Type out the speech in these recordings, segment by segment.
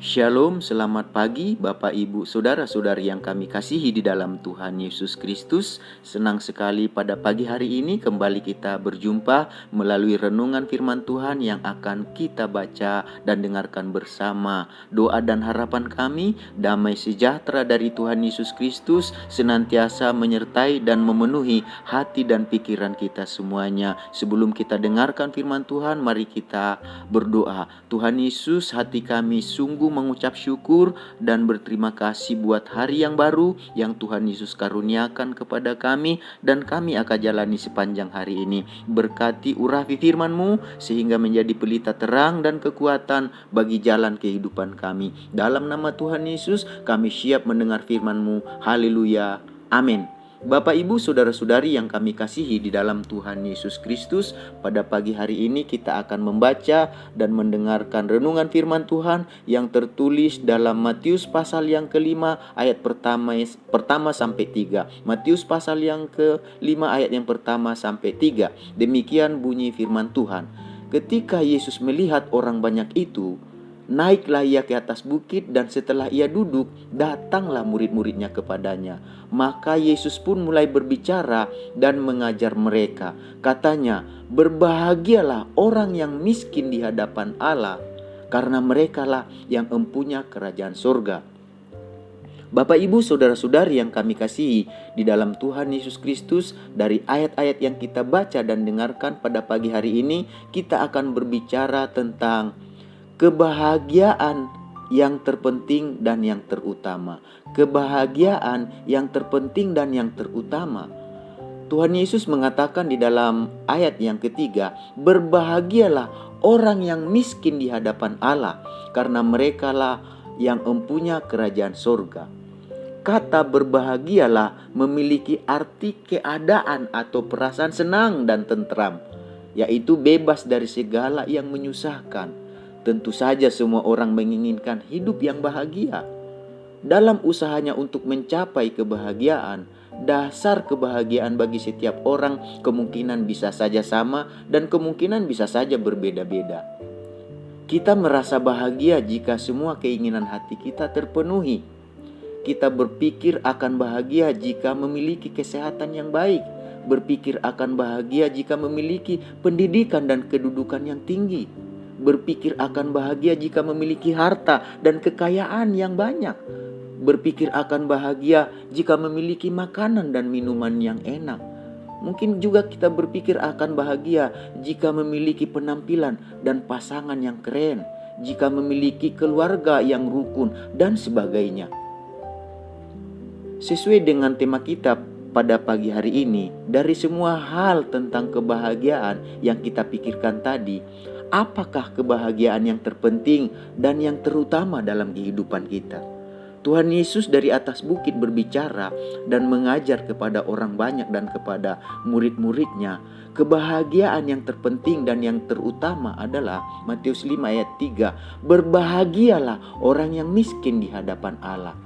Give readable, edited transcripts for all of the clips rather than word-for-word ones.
Shalom, selamat pagi Bapak Ibu Saudara-saudari yang kami kasihi di dalam Tuhan Yesus Kristus. Senang sekali pada pagi hari ini kembali kita berjumpa melalui renungan firman Tuhan yang akan kita baca dan dengarkan bersama. Doa dan harapan kami, damai sejahtera dari Tuhan Yesus Kristus senantiasa menyertai dan memenuhi hati dan pikiran kita semuanya. Sebelum kita dengarkan firman Tuhan, mari kita berdoa. Tuhan Yesus, hati kami sungguh mengucap syukur dan berterima kasih buat hari yang baru yang Tuhan Yesus karuniakan kepada kami dan kami akan jalani sepanjang hari ini. Berkati urapi firman-Mu sehingga menjadi pelita terang dan kekuatan bagi jalan kehidupan kami. Dalam nama Tuhan Yesus kami siap mendengar firman-Mu. Haleluya. Amin. Bapak Ibu Saudara-saudari yang kami kasihi di dalam Tuhan Yesus Kristus, pada pagi hari ini kita akan membaca dan mendengarkan renungan firman Tuhan yang tertulis dalam Matius pasal yang kelima ayat pertama sampai 3. Matius pasal yang kelima ayat yang pertama sampai 3. Demikian bunyi firman Tuhan. Ketika Yesus melihat orang banyak itu, naiklah ia ke atas bukit, dan setelah ia duduk, datanglah murid-muridnya kepadanya. Maka Yesus pun mulai berbicara dan mengajar mereka. Katanya, berbahagialah orang yang miskin di hadapan Allah, karena merekalah yang empunya kerajaan surga. Bapak Ibu Saudara-saudari yang kami kasihi di dalam Tuhan Yesus Kristus, dari ayat-ayat yang kita baca dan dengarkan pada pagi hari ini, kita akan berbicara tentang kebahagiaan yang terpenting dan yang terutama. Kebahagiaan yang terpenting dan yang terutama. Tuhan Yesus mengatakan di dalam ayat yang ketiga, berbahagialah orang yang miskin di hadapan Allah, karena merekalah yang empunya kerajaan surga. Kata berbahagialah memiliki arti keadaan atau perasaan senang dan tentram, yaitu bebas dari segala yang menyusahkan. Tentu saja semua orang menginginkan hidup yang bahagia. Dalam usahanya untuk mencapai kebahagiaan, dasar kebahagiaan bagi setiap orang kemungkinan bisa saja sama dan kemungkinan bisa saja berbeda-beda. Kita merasa bahagia jika semua keinginan hati kita terpenuhi. Kita berpikir akan bahagia jika memiliki kesehatan yang baik, berpikir akan bahagia jika memiliki pendidikan dan kedudukan yang tinggi, berpikir akan bahagia jika memiliki harta dan kekayaan yang banyak, berpikir akan bahagia jika memiliki makanan dan minuman yang enak. Mungkin juga kita berpikir akan bahagia jika memiliki penampilan dan pasangan yang keren, jika memiliki keluarga yang rukun, dan sebagainya. Sesuai dengan tema kita pada pagi hari ini, dari semua hal tentang kebahagiaan yang kita pikirkan tadi, apakah kebahagiaan yang terpenting dan yang terutama dalam kehidupan kita? Tuhan Yesus dari atas bukit berbicara dan mengajar kepada orang banyak dan kepada murid-muridnya. Kebahagiaan yang terpenting dan yang terutama adalah Matius 5 ayat 3. Berbahagialah orang yang miskin di hadapan Allah.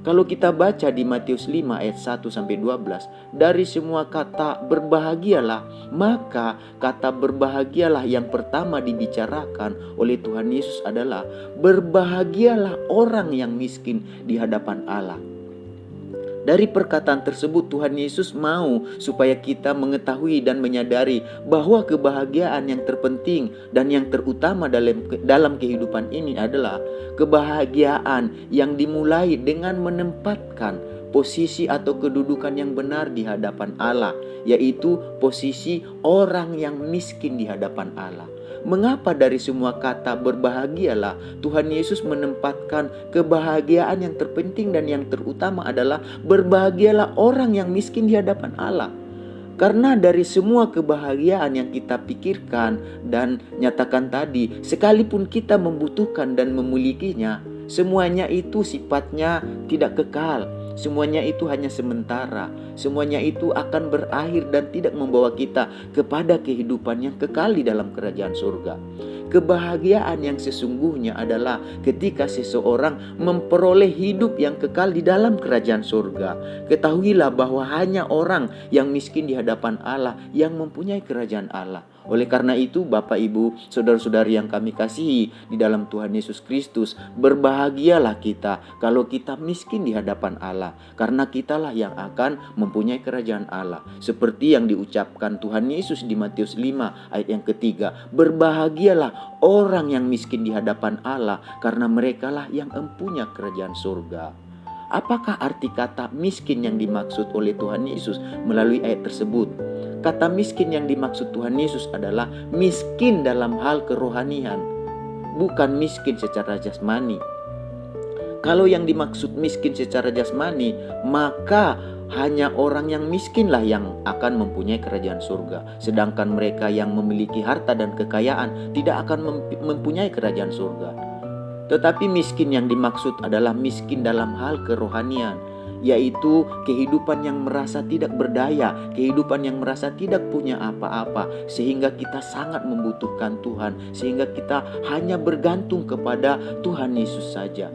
Kalau kita baca di Matius 5 ayat 1-12, dari semua kata berbahagialah, maka kata berbahagialah yang pertama dibicarakan oleh Tuhan Yesus adalah berbahagialah orang yang miskin di hadapan Allah. Dari perkataan tersebut Tuhan Yesus mau supaya kita mengetahui dan menyadari bahwa kebahagiaan yang terpenting dan yang terutama dalam kehidupan ini adalah kebahagiaan yang dimulai dengan menempatkan posisi atau kedudukan yang benar di hadapan Allah, yaitu posisi orang yang miskin di hadapan Allah. Mengapa dari semua kata berbahagialah Tuhan Yesus menempatkan kebahagiaan yang terpenting dan yang terutama adalah berbahagialah orang yang miskin di hadapan Allah? Karena dari semua kebahagiaan yang kita pikirkan dan nyatakan tadi, sekalipun kita membutuhkan dan memilikinya, semuanya itu sifatnya tidak kekal. Semuanya itu hanya sementara. Semuanya itu akan berakhir dan tidak membawa kita kepada kehidupan yang kekal di dalam kerajaan surga. Kebahagiaan yang sesungguhnya adalah ketika seseorang memperoleh hidup yang kekal di dalam kerajaan surga. Ketahuilah bahwa hanya orang yang miskin di hadapan Allah yang mempunyai kerajaan Allah. Oleh karena itu, Bapak Ibu, saudara-saudari yang kami kasihi di dalam Tuhan Yesus Kristus, berbahagialah kita kalau kita miskin di hadapan Allah, karena kitalah yang akan mempunyai kerajaan Allah. Seperti yang diucapkan Tuhan Yesus di Matius 5 ayat yang ketiga, berbahagialah orang yang miskin di hadapan Allah, karena merekalah yang mempunyai kerajaan surga. Apakah arti kata miskin yang dimaksud oleh Tuhan Yesus melalui ayat tersebut? Kata miskin yang dimaksud Tuhan Yesus adalah miskin dalam hal kerohanian, bukan miskin secara jasmani. Kalau yang dimaksud miskin secara jasmani, maka hanya orang yang miskinlah yang akan mempunyai kerajaan surga. Sedangkan mereka yang memiliki harta dan kekayaan tidak akan mempunyai kerajaan surga. Tetapi miskin yang dimaksud adalah miskin dalam hal kerohanian, yaitu kehidupan yang merasa tidak berdaya, kehidupan yang merasa tidak punya apa-apa, sehingga kita sangat membutuhkan Tuhan, sehingga kita hanya bergantung kepada Tuhan Yesus saja.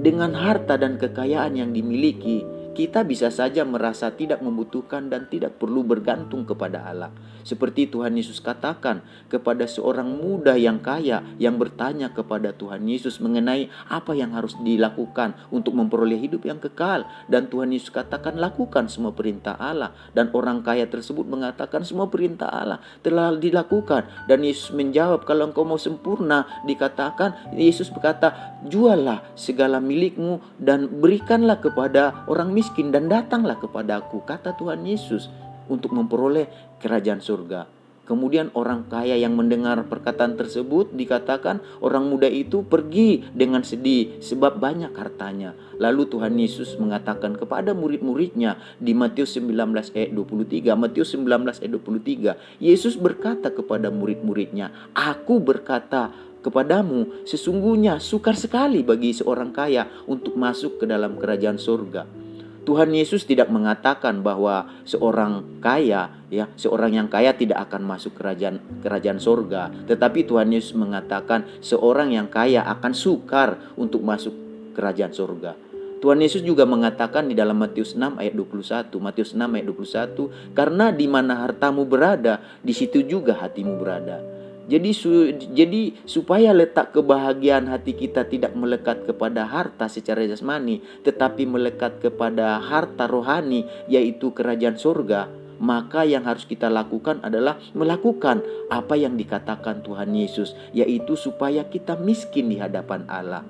Dengan harta dan kekayaan yang dimiliki, kita bisa saja merasa tidak membutuhkan dan tidak perlu bergantung kepada Allah. Seperti Tuhan Yesus katakan kepada seorang muda yang kaya yang bertanya kepada Tuhan Yesus mengenai apa yang harus dilakukan untuk memperoleh hidup yang kekal. Dan Tuhan Yesus katakan, lakukan semua perintah Allah. Dan orang kaya tersebut mengatakan, semua perintah Allah telah dilakukan. Dan Yesus menjawab, kalau engkau mau sempurna, dikatakan, Yesus berkata, juallah segala milikmu dan berikanlah kepada orang miskin dan datanglah kepadaku, kata Tuhan Yesus, untuk memperoleh kerajaan surga. Kemudian orang kaya yang mendengar perkataan tersebut, dikatakan orang muda itu pergi dengan sedih sebab banyak hartanya. Lalu Tuhan Yesus mengatakan kepada murid-muridnya di Matius 19 ayat 23, Matius 19 ayat 23, Yesus berkata kepada murid-muridnya, aku berkata kepadamu, sesungguhnya sukar sekali bagi seorang kaya untuk masuk ke dalam kerajaan surga. Tuhan Yesus tidak mengatakan bahwa seorang yang kaya tidak akan masuk kerajaan surga, tetapi Tuhan Yesus mengatakan seorang yang kaya akan sukar untuk masuk kerajaan surga. Tuhan Yesus juga mengatakan di dalam Matius 6 ayat 21, Matius 6 ayat 21, karena di mana hartamu berada, di situ juga hatimu berada. Jadi supaya letak kebahagiaan hati kita tidak melekat kepada harta secara jasmani, tetapi melekat kepada harta rohani, yaitu kerajaan surga, maka yang harus kita lakukan adalah melakukan apa yang dikatakan Tuhan Yesus, yaitu supaya kita miskin di hadapan Allah.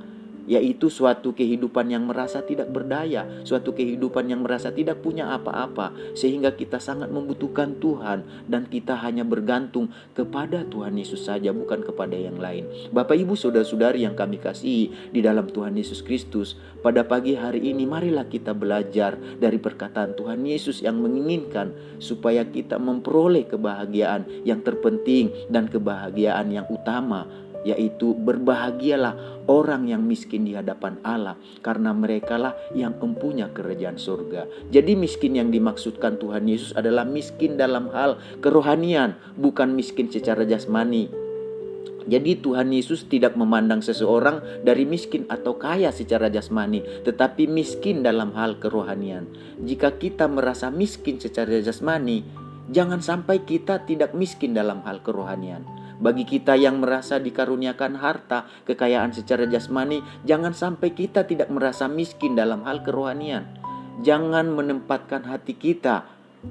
Yaitu suatu kehidupan yang merasa tidak berdaya, suatu kehidupan yang merasa tidak punya apa-apa, sehingga kita sangat membutuhkan Tuhan dan kita hanya bergantung kepada Tuhan Yesus saja, bukan kepada yang lain. Bapak Ibu saudara-saudari yang kami kasihi di dalam Tuhan Yesus Kristus, pada pagi hari ini marilah kita belajar dari perkataan Tuhan Yesus yang menginginkan supaya kita memperoleh kebahagiaan yang terpenting dan kebahagiaan yang utama, yaitu berbahagialah orang yang miskin di hadapan Allah, karena merekalah yang mempunyai kerajaan surga. Jadi miskin yang dimaksudkan Tuhan Yesus adalah miskin dalam hal kerohanian, bukan miskin secara jasmani. Jadi Tuhan Yesus tidak memandang seseorang dari miskin atau kaya secara jasmani, tetapi miskin dalam hal kerohanian. Jika kita merasa miskin secara jasmani, jangan sampai kita tidak miskin dalam hal kerohanian. Bagi kita yang merasa dikaruniakan harta, kekayaan secara jasmani, jangan sampai kita tidak merasa miskin dalam hal kerohanian. Jangan menempatkan hati kita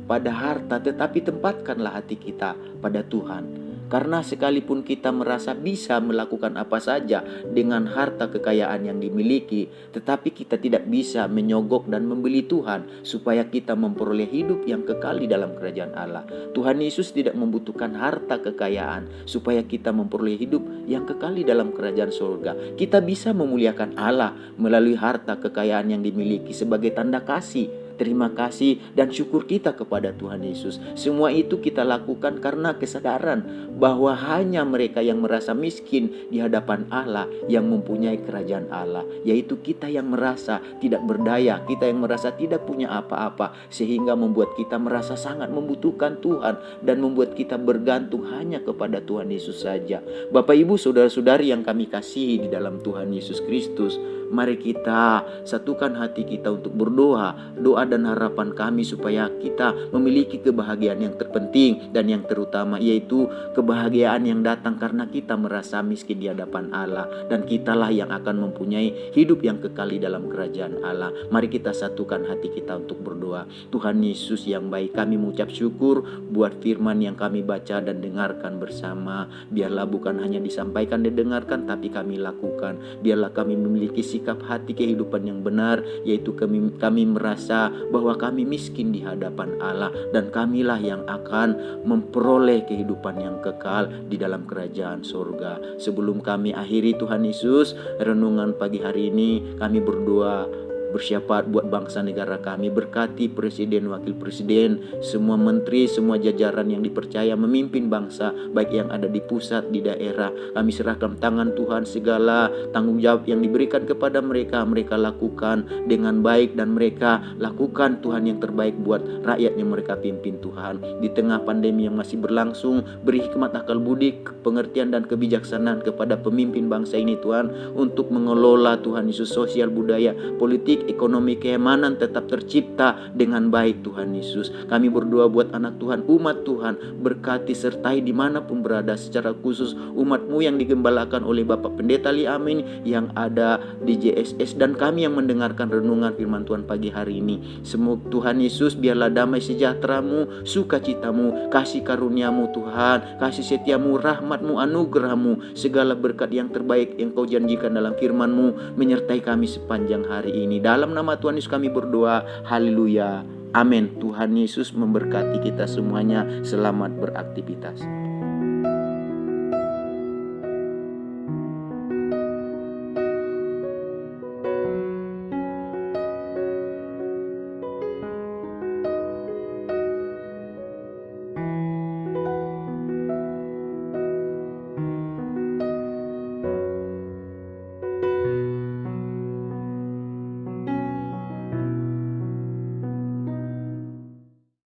pada harta, tetapi tempatkanlah hati kita pada Tuhan. Karena sekalipun kita merasa bisa melakukan apa saja dengan harta kekayaan yang dimiliki, tetapi kita tidak bisa menyogok dan membeli Tuhan supaya kita memperoleh hidup yang kekal di dalam kerajaan Allah. Tuhan Yesus tidak membutuhkan harta kekayaan supaya kita memperoleh hidup yang kekal di dalam kerajaan surga. Kita bisa memuliakan Allah melalui harta kekayaan yang dimiliki sebagai tanda kasih, terima kasih dan syukur kita kepada Tuhan Yesus. Semua itu kita lakukan karena kesadaran bahwa hanya mereka yang merasa miskin di hadapan Allah yang mempunyai kerajaan Allah, yaitu kita yang merasa tidak berdaya, kita yang merasa tidak punya apa-apa, sehingga membuat kita merasa sangat membutuhkan Tuhan dan membuat kita bergantung hanya kepada Tuhan Yesus saja. Bapak Ibu saudara-saudari yang kami kasihi di dalam Tuhan Yesus Kristus, mari kita satukan hati kita untuk berdoa. Doa doa dan harapan kami supaya kita memiliki kebahagiaan yang terpenting dan yang terutama, yaitu kebahagiaan yang datang karena kita merasa miskin di hadapan Allah, dan kitalah yang akan mempunyai hidup yang kekal di dalam kerajaan Allah. Mari kita satukan hati kita untuk berdoa. Tuhan Yesus yang baik, kami mengucap syukur buat firman yang kami baca dan dengarkan bersama. Biarlah bukan hanya disampaikan dan dengarkan, tapi kami lakukan. Biarlah kami memiliki sikap hati kehidupan yang benar, yaitu kami merasa bahwa kami miskin di hadapan Allah, dan kamilah yang akan memperoleh kehidupan yang kekal di dalam kerajaan surga. Sebelum kami akhiri Tuhan Yesus renungan pagi hari ini, kami berdoa bersyafaat buat bangsa negara kami. Berkati presiden, wakil presiden, semua menteri, semua jajaran yang dipercaya memimpin bangsa, baik yang ada di pusat, di daerah. Kami serahkan tangan Tuhan, segala tanggung jawab yang diberikan kepada mereka, mereka lakukan dengan baik, dan mereka lakukan Tuhan yang terbaik buat rakyat yang mereka pimpin Tuhan. Di tengah pandemi yang masih berlangsung, beri hikmat, akal budi, pengertian dan kebijaksanaan kepada pemimpin bangsa ini Tuhan, untuk mengelola Tuhan Yesus sosial, budaya, politik, ekonomi, keamanan tetap tercipta dengan baik Tuhan Yesus. Kami berdoa buat anak Tuhan, umat Tuhan, berkati sertai dimanapun berada, secara khusus umat-Mu yang digembalakan oleh Bapak Pendeta Li Amin yang ada di JSS, dan kami yang mendengarkan renungan firman Tuhan pagi hari ini. Semoga Tuhan Yesus, biarlah damai sejahtera-Mu, sukacita-Mu, kasih karunia-Mu Tuhan, kasih setia-Mu, rahmat-Mu, anugerah-Mu, segala berkat yang terbaik yang Kau janjikan dalam firman-Mu menyertai kami sepanjang hari ini. Dalam nama Tuhan Yesus kami berdoa, haleluya, amin. Tuhan Yesus memberkati kita semuanya. Selamat beraktivitas.